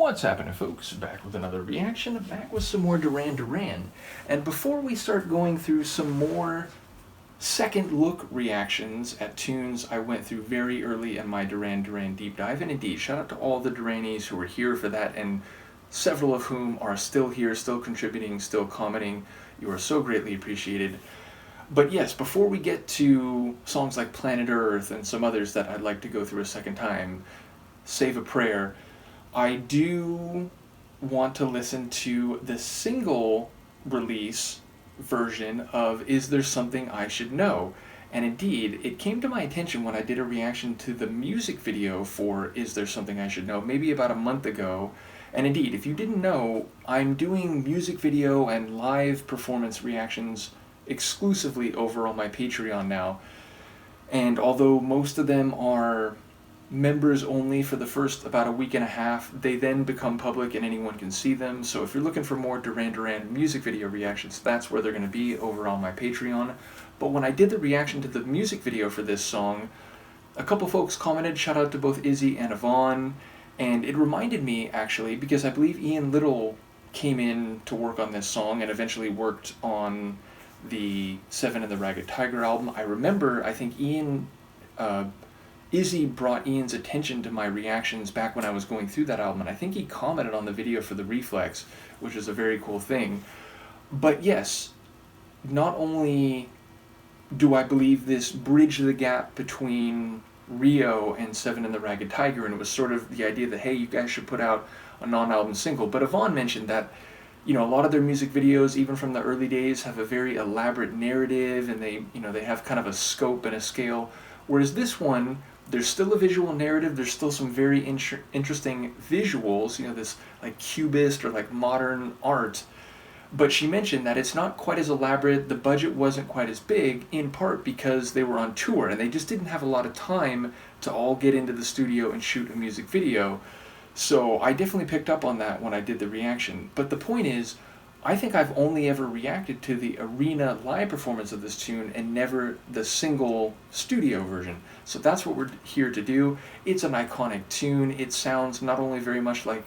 What's happening, folks? Back with another reaction, back with some more Duran Duran. And before we start going through some more second look reactions at tunes I went through very early in my Duran Duran deep dive, and indeed, shout out to all the Duranis who were here for that, and several of whom are still here, still contributing, still commenting. You are so greatly appreciated. But yes, before we get to songs like Planet Earth and some others that I'd like to go through a second time, Save a Prayer, I do want to listen to the single release version of Is There Something I Should Know? And indeed, it came to my attention when I did a reaction to the music video for Is There Something I Should Know, maybe about a month ago. And indeed, if you didn't know, I'm doing music video and live performance reactions exclusively over on my Patreon now. And although most of them are members only for the first about a week and a half, they then become public and anyone can see them. So if you're looking for more Duran Duran music video reactions, that's where they're going to be, over on my Patreon. But when I did the reaction to the music video for this song, a couple folks commented, shout out to both Izzy and Yvonne, and it reminded me actually, because I believe Ian Little came in to work on this song and eventually worked on the Seven and the Ragged Tiger album. I remember, I think Izzy brought Ian's attention to my reactions back when I was going through that album, and I think he commented on the video for the Reflex, which is a very cool thing. But yes, not only do I believe this bridged the gap between Rio and Seven and the Ragged Tiger, and it was sort of the idea that, hey, you guys should put out a non-album single, but Yvonne mentioned that, you know, a lot of their music videos, even from the early days, have a very elaborate narrative, and they have kind of a scope and a scale, whereas this one, there's still a visual narrative, there's still some very interesting visuals, you know, this like cubist or like modern art, but she mentioned that it's not quite as elaborate, the budget wasn't quite as big, in part because they were on tour and they just didn't have a lot of time to all get into the studio and shoot a music video. So I definitely picked up on that when I did the reaction. But the point is, I think I've only ever reacted to the arena live performance of this tune and never the single studio version. So that's what we're here to do. It's an iconic tune. It sounds not only very much like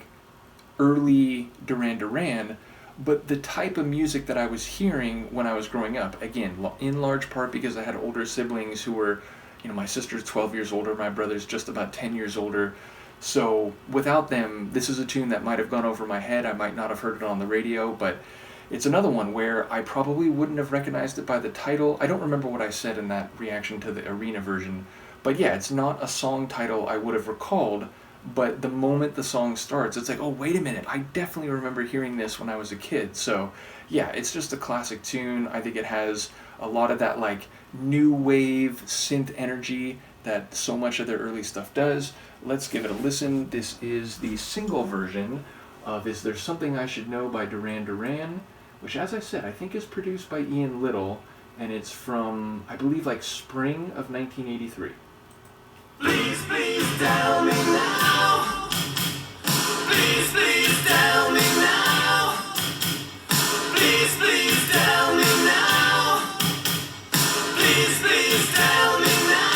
early Duran Duran, but the type of music that I was hearing when I was growing up. Again, in large part because I had older siblings who were, you know, my sister's 12 years older, my brother's just about 10 years older. So without them, this is a tune that might have gone over my head. I might not have heard it on the radio, but it's another one where I probably wouldn't have recognized it by the title. I don't remember what I said in that reaction to the arena version, but yeah, it's not a song title I would have recalled, but the moment the song starts, it's like, oh, wait a minute, I definitely remember hearing this when I was a kid. So yeah, it's just a classic tune. I think it has a lot of that like new wave synth energy that so much of their early stuff does. Let's give it a listen. This is the single version of Is There Something I Should Know by Duran Duran, which, as I said, I think is produced by Ian Little, and it's from, I believe, like spring of 1983. Please, please tell me now. Please, please tell me now. Please, please tell me now. Please, please tell me now.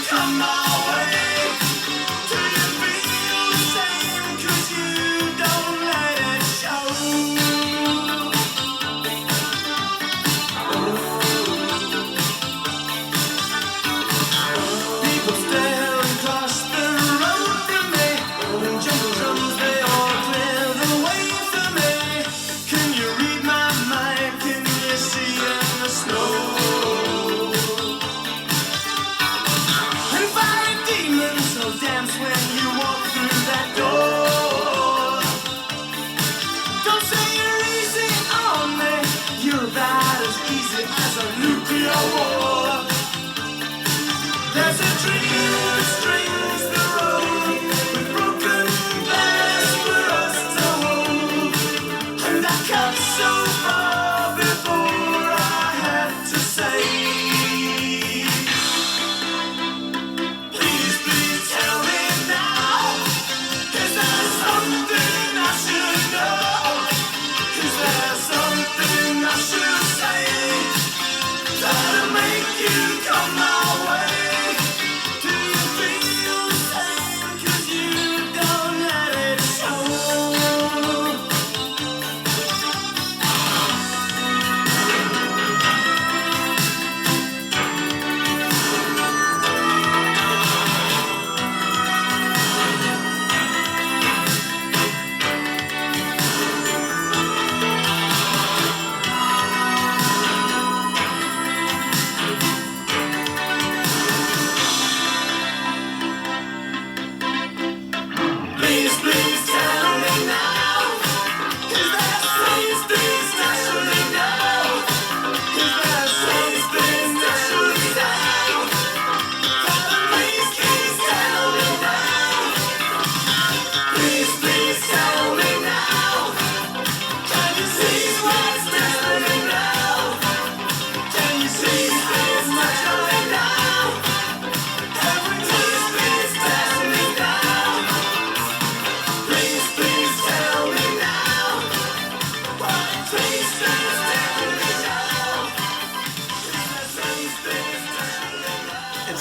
Come my way.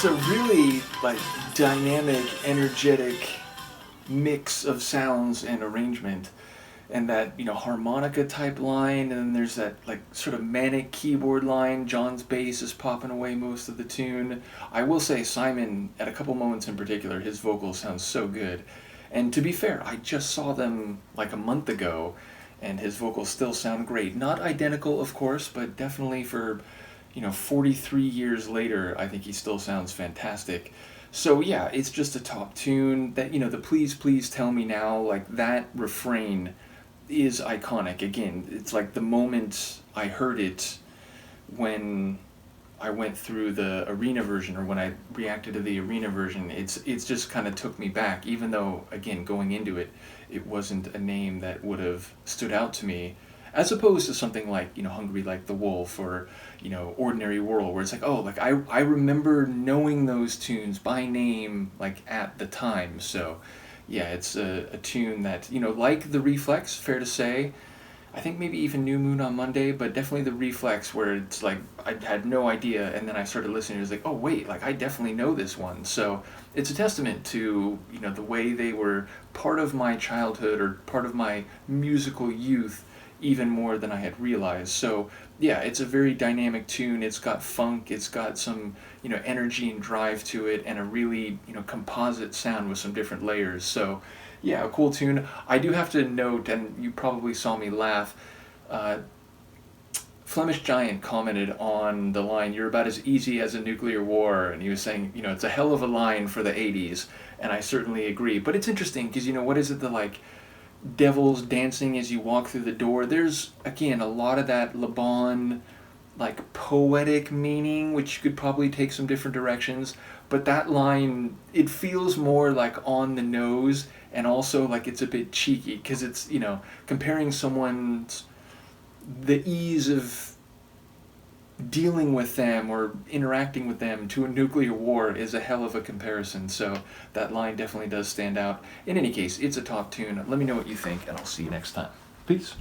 a really like dynamic, energetic mix of sounds and arrangement, and that harmonica type line, and then there's that like sort of manic keyboard line. John's bass is popping away most of the tune. I will say Simon, at a couple moments in particular, his vocals sound so good. And to be fair, I just saw them like a month ago, and his vocals still sound great. Not identical, of course, but definitely for 43 years later, I think he still sounds fantastic. So yeah, it's just a top tune. That the Please Please Tell Me Now, like that refrain is iconic. Again, it's like the moment I heard it when I went through the arena version, or when I reacted to the arena version, it's just kind of took me back, even though, again, going into it, it wasn't a name that would have stood out to me, as opposed to something like, Hungry Like the Wolf, or, Ordinary World, where it's like, oh, like I remember knowing those tunes by name, like at the time. So yeah, it's a tune that, like the Reflex, fair to say, I think maybe even New Moon on Monday, but definitely the Reflex, where it's like I had no idea, and then I started listening. It was like, oh wait, like I definitely know this one. So it's a testament to the way they were part of my childhood, or part of my musical youth, even more than I had realized. So yeah, it's a very dynamic tune. It's got funk. It's got some energy and drive to it, and a really composite sound with some different layers. So yeah, a cool tune. I do have to note, and you probably saw me laugh, Flemish Giant commented on the line, "You're about as easy as a nuclear war," and he was saying, it's a hell of a line for the 80s, and I certainly agree. But it's interesting, because, what is it, the, like, devils dancing as you walk through the door? There's, again, a lot of that Le Bon, like, poetic meaning, which could probably take some different directions, but that line, it feels more, like, on the nose, and also like it's a bit cheeky, because it's comparing the ease of dealing with them or interacting with them to a nuclear war is a hell of a comparison. So that line definitely does stand out. In any case, it's a top tune. Let me know what you think, and I'll see you next time. Peace.